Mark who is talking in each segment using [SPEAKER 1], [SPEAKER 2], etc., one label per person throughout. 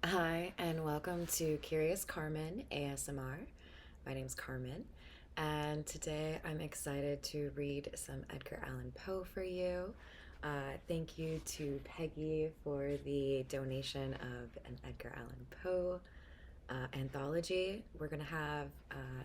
[SPEAKER 1] Hi, and welcome to Curious Carmen ASMR. My name's Carmen, and today I'm excited to read some Edgar Allan Poe for you. Thank you to Peggy for the donation of an Edgar Allan Poe anthology. We're going to have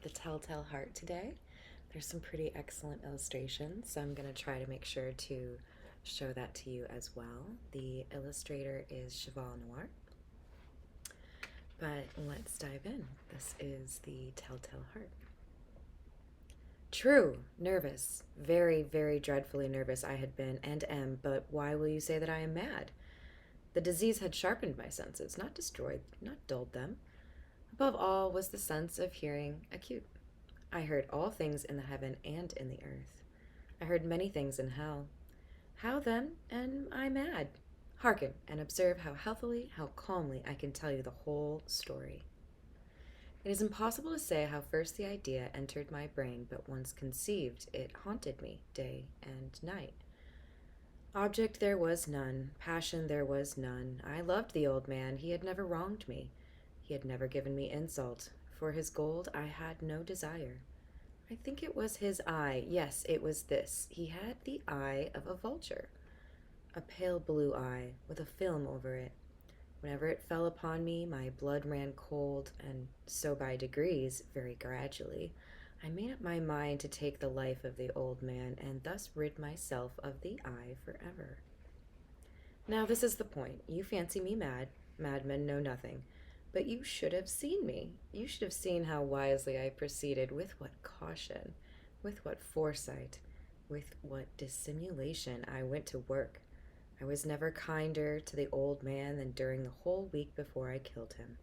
[SPEAKER 1] The Telltale Heart today. There's some pretty excellent illustrations, so I'm going to try to make sure to show that to you as well. The illustrator is Cheval Noir. But let's dive in. This is The Telltale Heart. True, nervous. Very, very dreadfully nervous I had been and am, but why will you say that I am mad? The disease had sharpened my senses, not destroyed, not dulled them. Above all was the sense of hearing acute. I heard all things in the heaven and in the earth. I heard many things in hell. How then am I mad? Hearken and observe how healthily, how calmly I can tell you the whole story. It is impossible to say how first the idea entered my brain, but once conceived, it haunted me day and night. Object there was none, passion there was none. I loved the old man, he had never wronged me. He had never given me insult. For his gold I had no desire. I think it was his eye, yes, it was this. He had the eye of a vulture, a pale blue eye, with a film over it. Whenever it fell upon me, my blood ran cold, and so by degrees, very gradually, I made up my mind to take the life of the old man, and thus rid myself of the eye forever. Now this is the point. You fancy me mad. Madmen know nothing. But you should have seen me. You should have seen how wisely I proceeded, with what caution, with what foresight, with what dissimulation I went to work. I was never kinder to the old man than during the whole week before I killed him.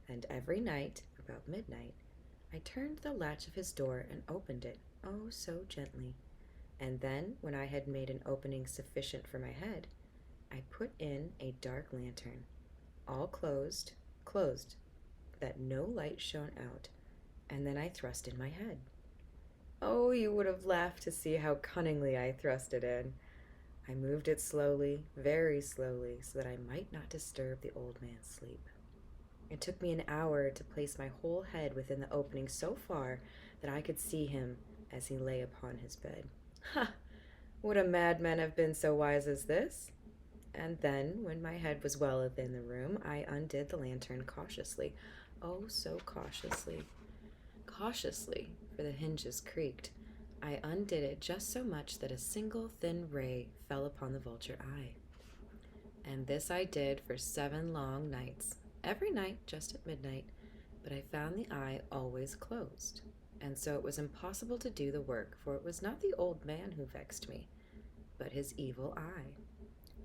[SPEAKER 1] And every night, about midnight, I turned the latch of his door and opened it, oh, so gently. And then, when I had made an opening sufficient for my head, I put in a dark lantern, all closed, that no light shone out, and then I thrust in my head. Oh, you would have laughed to see how cunningly I thrust it in. I moved it slowly, very slowly, so that I might not disturb the old man's sleep. It took me an hour to place my whole head within the opening so far that I could see him as he lay upon his bed. Ha! Would a madman have been so wise as this? And then, when my head was well within the room, I undid the lantern cautiously. Oh, so cautiously. Cautiously, for the hinges creaked. I undid it just so much that a single thin ray fell upon the vulture eye. And this I did for 7 long nights, every night just at midnight, but I found the eye always closed, and so it was impossible to do the work, for it was not the old man who vexed me, but his evil eye.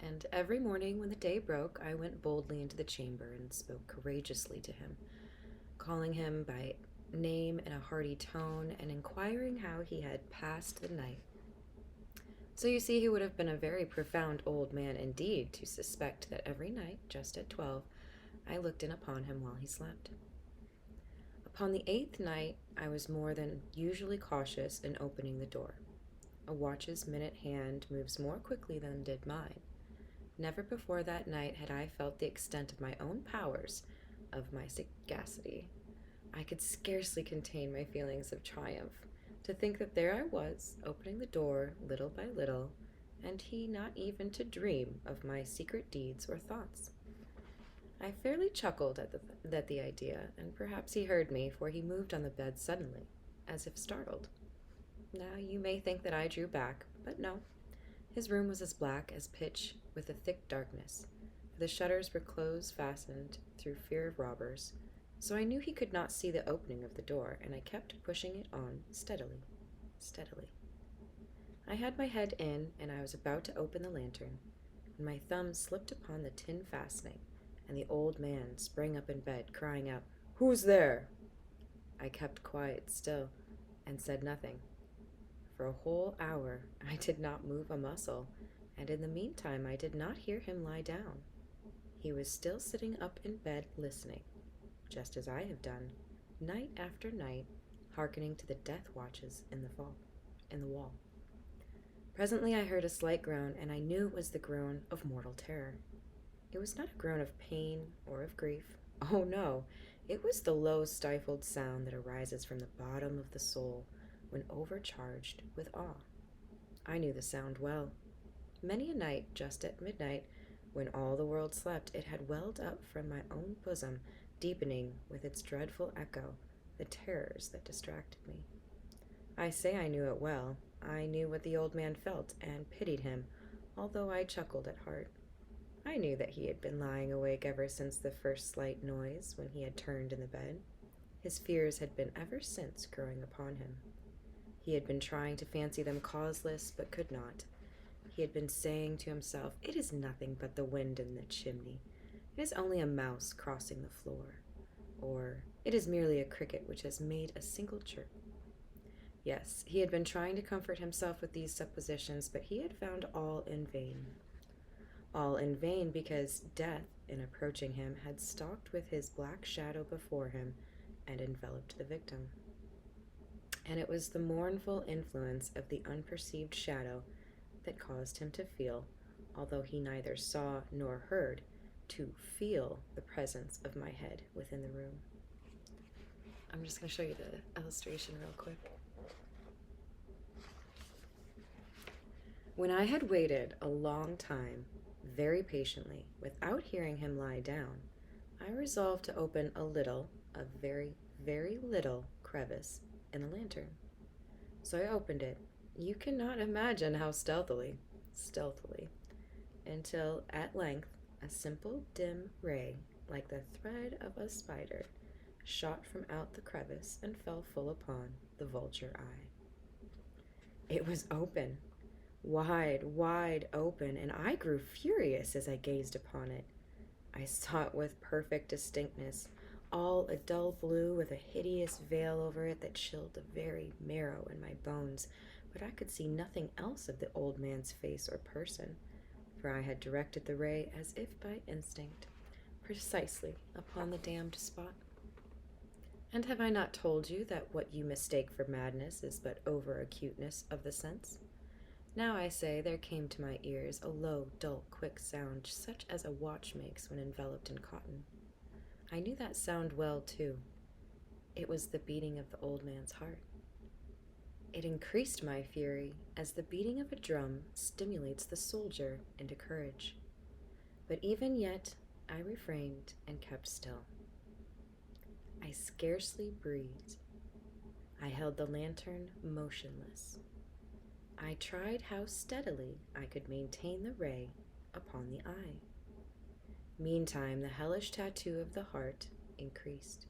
[SPEAKER 1] And every morning when the day broke, I went boldly into the chamber and spoke courageously to him, calling him by name in a hearty tone, and inquiring how he had passed the night. So you see, he would have been a very profound old man indeed to suspect that every night, just at 12, I looked in upon him while he slept. Upon the 8th night, I was more than usually cautious in opening the door. A watch's minute hand moves more quickly than did mine. Never before that night had I felt the extent of my own powers, of my sagacity. I could scarcely contain my feelings of triumph, to think that there I was, opening the door little by little, and he not even to dream of my secret deeds or thoughts. I fairly chuckled at the idea, and perhaps he heard me, for he moved on the bed suddenly, as if startled. Now you may think that I drew back, but no. His room was as black as pitch, with a thick darkness, for the shutters were close fastened through fear of robbers, so I knew he could not see the opening of the door, and I kept pushing it on steadily, steadily. I had my head in, and I was about to open the lantern, when my thumb slipped upon the tin fastening, and the old man sprang up in bed, crying out, "Who's there?" I kept quite still, and said nothing. For a whole hour I did not move a muscle, and in the meantime I did not hear him lie down. He was still sitting up in bed listening, just as I have done, night after night, hearkening to the death watches in the wall. Presently I heard a slight groan, and I knew it was the groan of mortal terror. It was not a groan of pain or of grief. Oh no, it was the low, stifled sound that arises from the bottom of the soul when overcharged with awe. I knew the sound well. Many a night, just at midnight, when all the world slept, it had welled up from my own bosom, deepening with its dreadful echo the terrors that distracted me. I say I knew it well. I knew what the old man felt, and pitied him, although I chuckled at heart. I knew that he had been lying awake ever since the first slight noise when he had turned in the bed. His fears had been ever since growing upon him. He had been trying to fancy them causeless, but could not. He had been saying to himself, "It is nothing but the wind in the chimney. It is only a mouse crossing the floor." Or, "It is merely a cricket which has made a single chirp." Yes, he had been trying to comfort himself with these suppositions, but he had found all in vain. All in vain because death, in approaching him, had stalked with his black shadow before him and enveloped the victim. And it was the mournful influence of the unperceived shadow that caused him to feel, although he neither saw nor heard, to feel the presence of my head within the room. I'm just going to show you the illustration real quick. When I had waited a long time, very patiently, without hearing him lie down, I resolved to open a little, a very, very little crevice in the lantern. So I opened it. You cannot imagine how stealthily, until at length a simple dim ray, like the thread of a spider, shot from out the crevice and fell full upon the vulture eye. It was open, wide, wide open, and I grew furious as I gazed upon it. I saw it with perfect distinctness, all a dull blue with a hideous veil over it that chilled the very marrow in my bones, but I could see nothing else of the old man's face or person, for I had directed the ray as if by instinct, precisely upon the damned spot. And have I not told you that what you mistake for madness is but over-acuteness of the sense? Now I say there came to my ears a low, dull, quick sound, such as a watch makes when enveloped in cotton. I knew that sound well, too. It was the beating of the old man's heart. It increased my fury, as the beating of a drum stimulates the soldier into courage. But even yet I refrained and kept still. I scarcely breathed. I held the lantern motionless. I tried how steadily I could maintain the ray upon the eye. Meantime, the hellish tattoo of the heart increased.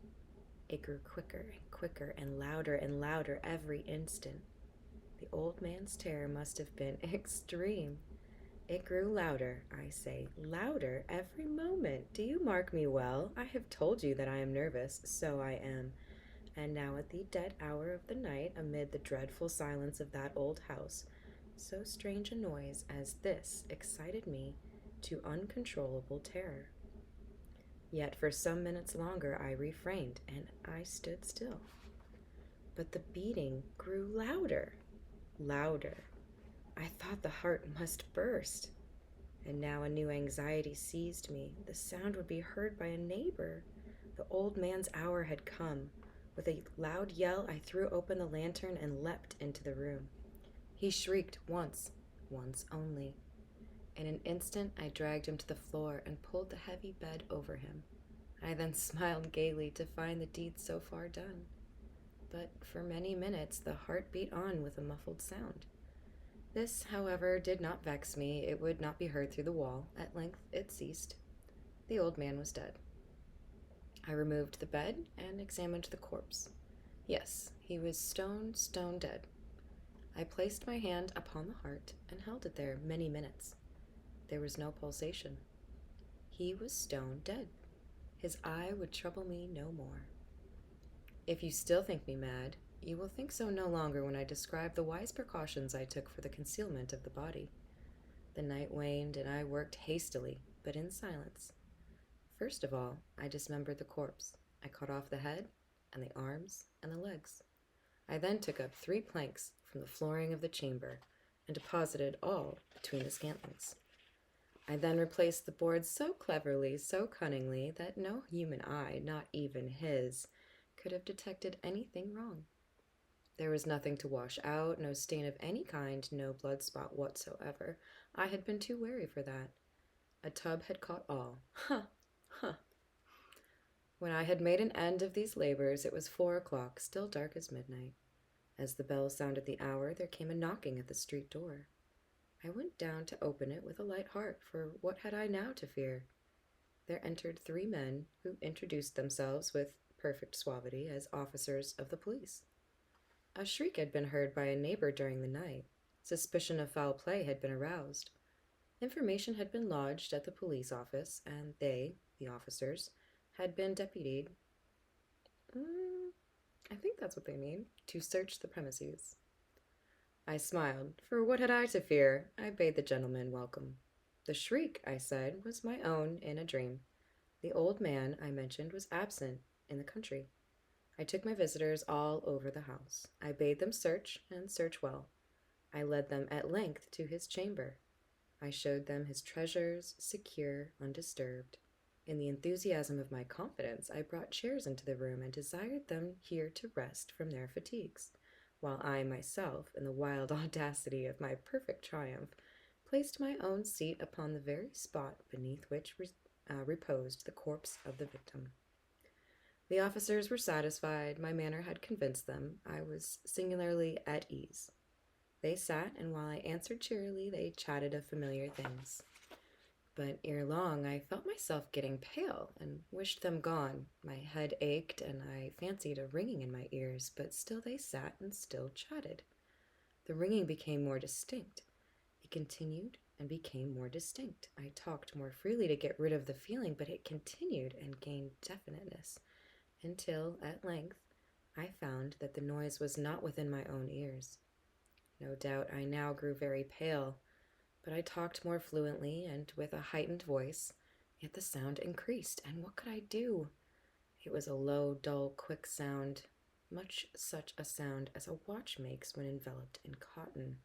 [SPEAKER 1] It grew quicker and quicker and louder every instant. The old man's terror must have been extreme. It grew louder, I say, louder every moment. Do you mark me well? I have told you that I am nervous, so I am. And now at the dead hour of the night, amid the dreadful silence of that old house, so strange a noise as this excited me to uncontrollable terror. Yet for some minutes longer I refrained, and I stood still. But the beating grew louder. I thought the heart must burst. And now a new anxiety seized me. The sound would be heard by a neighbor. The old man's hour had come. With a loud yell, I threw open the lantern and leapt into the room. He shrieked once only. In an instant, I dragged him to the floor and pulled the heavy bed over him. I then smiled gaily to find the deed so far done. But for many minutes, the heart beat on with a muffled sound. This, however, did not vex me. It would not be heard through the wall. At length, it ceased. The old man was dead. I removed the bed and examined the corpse. Yes, he was stone dead. I placed my hand upon the heart and held it there many minutes. There was no pulsation. He was stone dead. His eye would trouble me no more. If you still think me mad, you will think so no longer when I describe the wise precautions I took for the concealment of the body. The night waned, and I worked hastily, but in silence. First of all, I dismembered the corpse. I cut off the head, and the arms, and the legs. I then took up 3 planks from the flooring of the chamber, and deposited all between the scantlings. I then replaced the boards so cleverly, so cunningly, that no human eye, not even his, could have detected anything wrong. There was nothing to wash out, no stain of any kind, no blood spot whatsoever. I had been too wary for that. A tub had caught all. Huh! Huh! When I had made an end of these labors, it was 4 o'clock, still dark as midnight. As the bell sounded the hour, there came a knocking at the street door. I went down to open it with a light heart, for what had I now to fear? There entered 3 men, who introduced themselves with perfect suavity as officers of the police. A shriek had been heard by a neighbor during the night. Suspicion of foul play had been aroused. Information had been lodged at the police office, and they, the officers, had been deputied. I think that's what they mean, to search the premises. I smiled, for what had I to fear? I bade the gentleman welcome. The shriek, I said, was my own in a dream. The old man, I mentioned, was absent in the country. I took my visitors all over the house. I bade them search, and search well. I led them at length to his chamber. I showed them his treasures, secure, undisturbed. In the enthusiasm of my confidence, I brought chairs into the room and desired them here to rest from their fatigues, while I myself, in the wild audacity of my perfect triumph, placed my own seat upon the very spot beneath which reposed the corpse of the victim. The officers were satisfied. My manner had convinced them. I was singularly at ease. They sat, and while I answered cheerily, they chatted of familiar things. But ere long I felt myself getting pale, and wished them gone. My head ached, and I fancied a ringing in my ears, but still they sat and still chatted. The ringing became more distinct. It continued and became more distinct. I talked more freely to get rid of the feeling, but it continued and gained definiteness, until, at length, I found that the noise was not within my own ears. No doubt I now grew very pale, but I talked more fluently and with a heightened voice, yet the sound increased, and what could I do? It was a low, dull, quick sound, much such a sound as a watch makes when enveloped in cotton.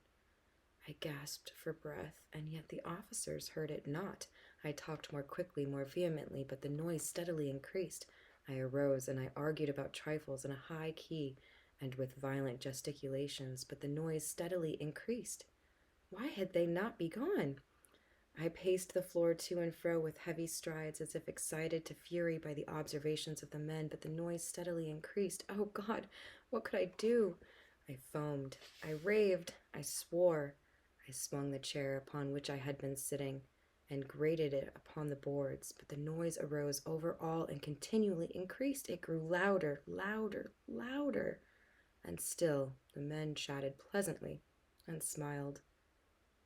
[SPEAKER 1] I gasped for breath, and yet the officers heard it not. I talked more quickly, more vehemently, but the noise steadily increased. I arose, and I argued about trifles in a high key and with violent gesticulations, but the noise steadily increased. Why had they not begun? I paced the floor to and fro with heavy strides, as if excited to fury by the observations of the men, but the noise steadily increased. Oh God, what could I do? I foamed, I raved, I swore. I swung the chair upon which I had been sitting, and grated it upon the boards, but the noise arose over all and continually increased. It grew louder, louder, louder, and still the men chatted pleasantly and smiled.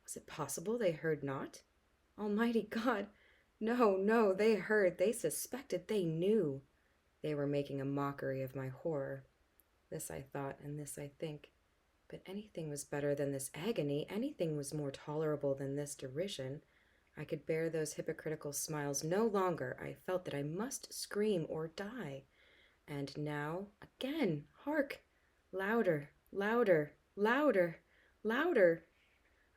[SPEAKER 1] Was it possible they heard not? Almighty God! No, no, they heard, they suspected, they knew. They were making a mockery of my horror. This I thought, and this I think. But anything was better than this agony, anything was more tolerable than this derision. I could bear those hypocritical smiles no longer. I felt that I must scream or die. And now, again, hark! Louder, louder, louder, louder!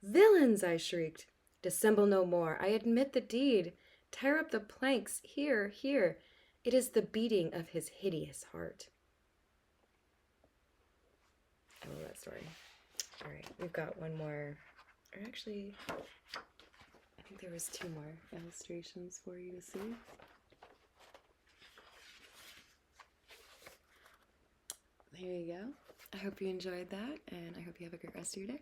[SPEAKER 1] Villains! I shrieked. Dissemble no more. I admit the deed. Tear up the planks. Here, here. It is the beating of his hideous heart. I love that story. All right, we've got one more. Or actually, I think there was 2 more illustrations for you to see. There you go. I hope you enjoyed that, and I hope you have a great rest of your day.